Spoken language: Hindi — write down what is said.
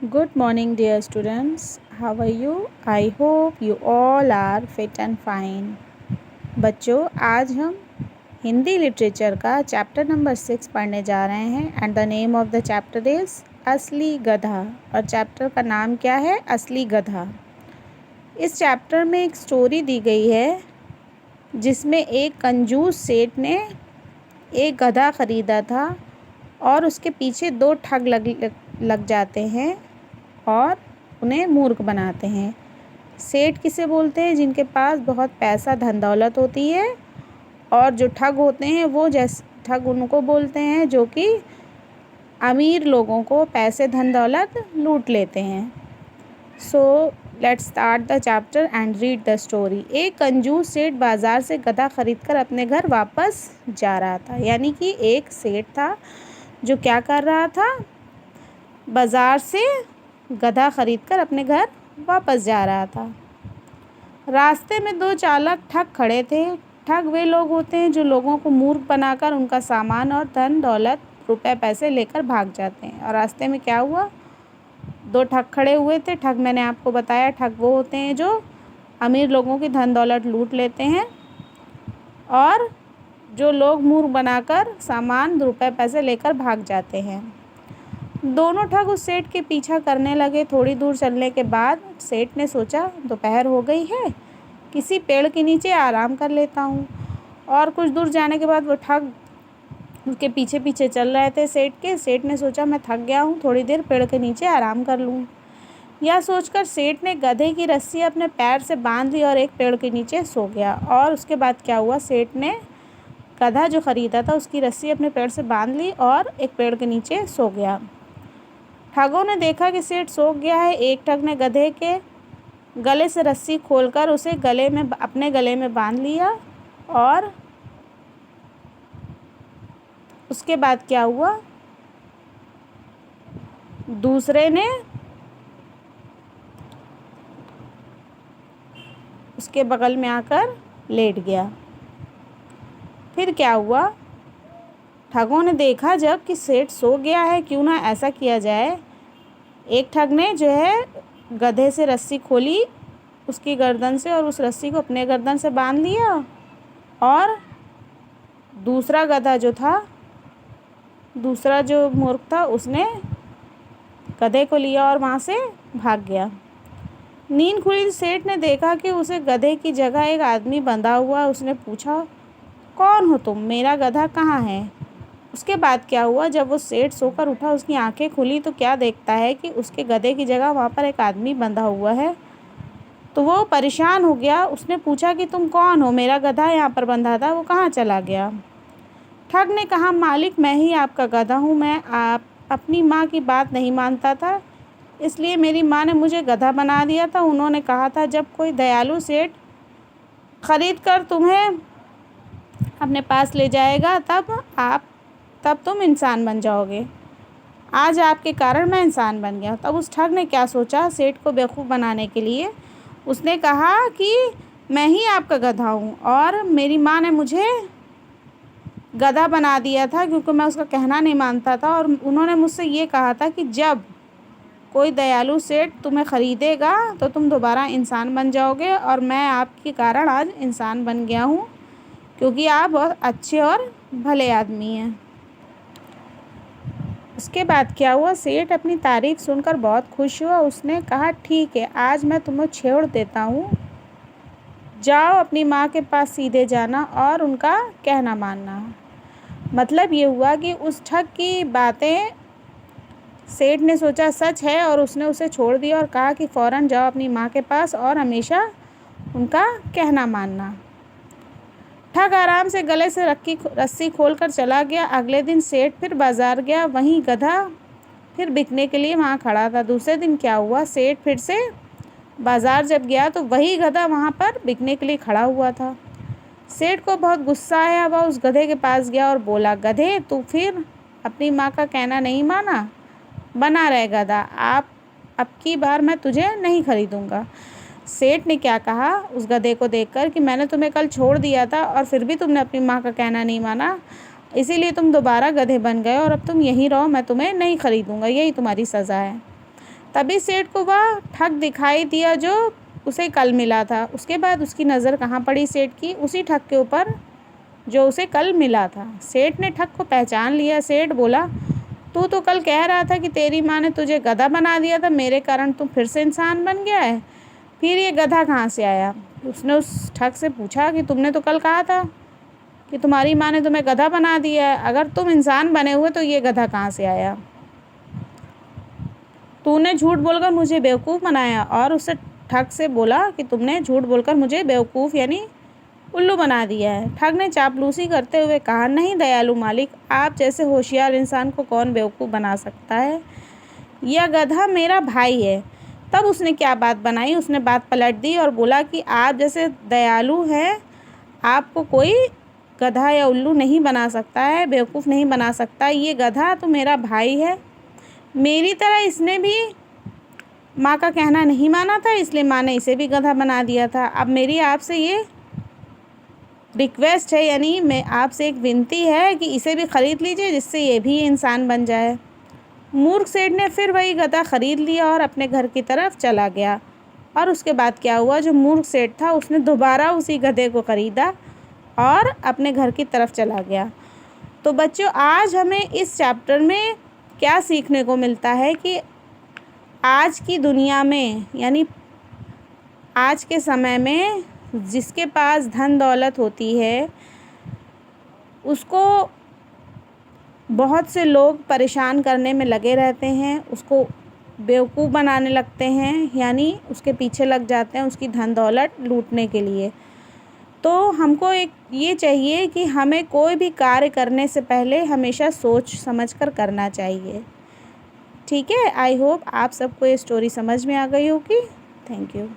Good morning, dear students. How are you? I hope you all are fit and fine. बच्चों, आज हम हिंदी लिटरेचर का चैप्टर नंबर 6 पढ़ने जा रहे हैं and the name of the chapter is असली गधा। और चैप्टर का नाम क्या है? असली गधा। इस चैप्टर में एक स्टोरी दी गई है जिसमें एक कंजूस सेठ ने एक गधा ख़रीदा था और उसके पीछे दो ठग लग जाते हैं और उन्हें मूर्ख बनाते हैं। सेठ किसे बोलते हैं? जिनके पास बहुत पैसा धन दौलत होती है, और जो ठग होते हैं वो ठग उनको बोलते हैं जो कि अमीर लोगों को पैसे धन दौलत लूट लेते हैं। So let's start the chapter and read the story. एक कंजूस सेठ बाज़ार से गधा ख़रीदकर अपने घर वापस जा रहा था। यानी कि एक सेठ था जो क्या कर रहा था? बाज़ार से गधा ख़रीदकर अपने घर वापस जा रहा था। रास्ते में दो चालाक ठग खड़े थे। ठग वे लोग होते हैं जो लोगों को मूर्ख बनाकर उनका सामान और धन दौलत रुपए पैसे लेकर भाग जाते हैं। और रास्ते में क्या हुआ? दो ठग खड़े हुए थे। ठग मैंने आपको बताया, ठग वो होते हैं जो अमीर लोगों की धन दौलत लूट लेते हैं, और जो लोग मूर्ख बनाकर सामान रुपए पैसे लेकर भाग जाते हैं। दोनों ठग उस सेठ के पीछा करने लगे। थोड़ी दूर चलने के बाद सेठ ने सोचा, दोपहर हो गई है, किसी पेड़ के नीचे आराम कर लेता हूँ। और कुछ दूर जाने के बाद वो ठग उसके पीछे पीछे चल रहे थे सेठ के। सेठ ने सोचा, मैं थक गया हूँ, थोड़ी देर पेड़ के नीचे आराम कर लूँ। यह सोचकर सेठ ने गधे की रस्सी अपने पैर से बांध ली और एक पेड़ के नीचे सो गया। और उसके बाद क्या हुआ? सेठ ने गधा जो ख़रीदा था उसकी रस्सी अपने पैर से बांध ली और एक पेड़ के नीचे सो गया। ठगों ने देखा कि सेठ सो गया है। एक ठग ने गधे के गले से रस्सी खोलकर उसे अपने गले में बांध लिया। और उसके बाद क्या हुआ? दूसरे ने उसके बगल में आकर लेट गया। फिर क्या हुआ? ठगों ने देखा जब कि सेठ सो गया है, क्यों ना ऐसा किया जाए। एक ठग ने जो है गधे से रस्सी खोली उसकी गर्दन से और उस रस्सी को अपने गर्दन से बांध लिया, और दूसरा गधा जो था, दूसरा जो मूर्ख था, उसने गधे को लिया और वहाँ से भाग गया। नींद खुली सेठ ने देखा कि उसे गधे की जगह एक आदमी बंधा हुआ। उसने पूछा, कौन हो तुम? मेरा गधा कहाँ है? उसके बाद क्या हुआ? जब वो सेठ सोकर उठा, उसकी आंखें खुली तो क्या देखता है कि उसके गधे की जगह वहाँ पर एक आदमी बंधा हुआ है। तो वो परेशान हो गया। उसने पूछा कि तुम कौन हो? मेरा गधा यहाँ पर बंधा था, वो कहाँ चला गया? ठग ने कहा, मालिक, मैं ही आपका गधा हूँ। मैं अपनी माँ की बात नहीं मानता था, इसलिए मेरी माँ ने मुझे गधा बना दिया था। उन्होंने कहा था, जब कोई दयालु सेठ खरीद कर तुम्हें अपने पास ले जाएगा तब तुम इंसान बन जाओगे। आज आपके कारण मैं इंसान बन गया। तब उस ठग ने क्या सोचा? सेठ को बेवकूफ़ बनाने के लिए उसने कहा कि मैं ही आपका गधा हूँ और मेरी माँ ने मुझे गधा बना दिया था क्योंकि मैं उसका कहना नहीं मानता था, और उन्होंने मुझसे ये कहा था कि जब कोई दयालु सेठ तुम्हें ख़रीदेगा तो तुम दोबारा इंसान बन जाओगे, और मैं आपके कारण आज इंसान बन गया हूँ क्योंकि आप बहुत अच्छे और भले आदमी हैं। उसके बाद क्या हुआ? सेठ अपनी तारीफ़ सुनकर बहुत खुश हुआ। उसने कहा, ठीक है, आज मैं तुम्हें छोड़ देता हूँ। जाओ, अपनी माँ के पास सीधे जाना और उनका कहना मानना। मतलब ये हुआ कि उस ठग की बातें सेठ ने सोचा सच है, और उसने उसे छोड़ दिया और कहा कि फ़ौरन जाओ अपनी माँ के पास और हमेशा उनका कहना मानना। ठग आराम से गले से रस्सी खोलकर चला गया। अगले दिन सेठ फिर बाज़ार गया। वहीं गधा फिर बिकने के लिए वहाँ खड़ा था। दूसरे दिन क्या हुआ? सेठ फिर से बाज़ार जब गया तो वही गधा वहाँ पर बिकने के लिए खड़ा हुआ था। सेठ को बहुत गुस्सा आया। वह उस गधे के पास गया और बोला, गधे, तू फिर अपनी माँ का कहना नहीं माना? बना रहे गधा, अब की बार मैं तुझे नहीं खरीदूँगा। सेठ ने क्या कहा उस गधे को देखकर कि मैंने तुम्हें कल छोड़ दिया था और फिर भी तुमने अपनी माँ का कहना नहीं माना, इसीलिए तुम दोबारा गधे बन गए और अब तुम यहीं रहो, मैं तुम्हें नहीं खरीदूँगा, यही तुम्हारी सज़ा है। तभी सेठ को वह ठग दिखाई दिया जो उसे कल मिला था। उसके बाद उसकी नज़र कहाँ पड़ी सेठ की? उसी ठग के ऊपर जो उसे कल मिला था। सेठ ने ठग को पहचान लिया। सेठ बोला, तू तो कल कह रहा था कि तेरी माँ ने तुझे गधा बना दिया था, मेरे कारण तू फिर से इंसान बन गया है, फिर ये गधा कहाँ से आया? उसने उस ठग से पूछा कि तुमने तो कल कहा था कि तुम्हारी माँ ने तुम्हें गधा बना दिया है, अगर तुम इंसान बने हुए तो ये गधा कहाँ से आया? तूने झूठ बोलकर मुझे बेवकूफ़ बनाया। और उससे ठग से बोला कि तुमने झूठ बोलकर मुझे बेवकूफ़ यानी उल्लू बना दिया है। ठग ने चापलूसी करते हुए कहा, नहीं दयालु मालिक, आप जैसे होशियार इंसान को कौन बेवकूफ़ बना सकता है? यह गधा मेरा भाई है। तब उसने क्या बात बनाई? उसने बात पलट दी और बोला कि आप जैसे दयालु हैं, आपको कोई गधा या उल्लू नहीं बना सकता है, बेवकूफ़ नहीं बना सकता। ये गधा तो मेरा भाई है, मेरी तरह इसने भी माँ का कहना नहीं माना था, इसलिए माँ ने इसे भी गधा बना दिया था। अब मेरी आपसे ये रिक्वेस्ट है, यानी मैं आपसे एक विनती है कि इसे भी ख़रीद लीजिए, जिससे ये भी इंसान बन जाए। मूर्ख सेठ ने फिर वही गधा ख़रीद लिया और अपने घर की तरफ चला गया। और उसके बाद क्या हुआ? जो मूर्ख सेठ था उसने दोबारा उसी गधे को ख़रीदा और अपने घर की तरफ चला गया। तो बच्चों, आज हमें इस चैप्टर में क्या सीखने को मिलता है कि आज की दुनिया में, यानी आज के समय में जिसके पास धन दौलत होती है उसको बहुत से लोग परेशान करने में लगे रहते हैं, उसको बेवकूफ़ बनाने लगते हैं, यानी उसके पीछे लग जाते हैं उसकी धन दौलत लूटने के लिए। तो हमको एक ये चाहिए कि हमें कोई भी कार्य करने से पहले हमेशा सोच समझ कर करना चाहिए। ठीक है, आई होप आप सबको ये स्टोरी समझ में आ गई होगी। Thank you.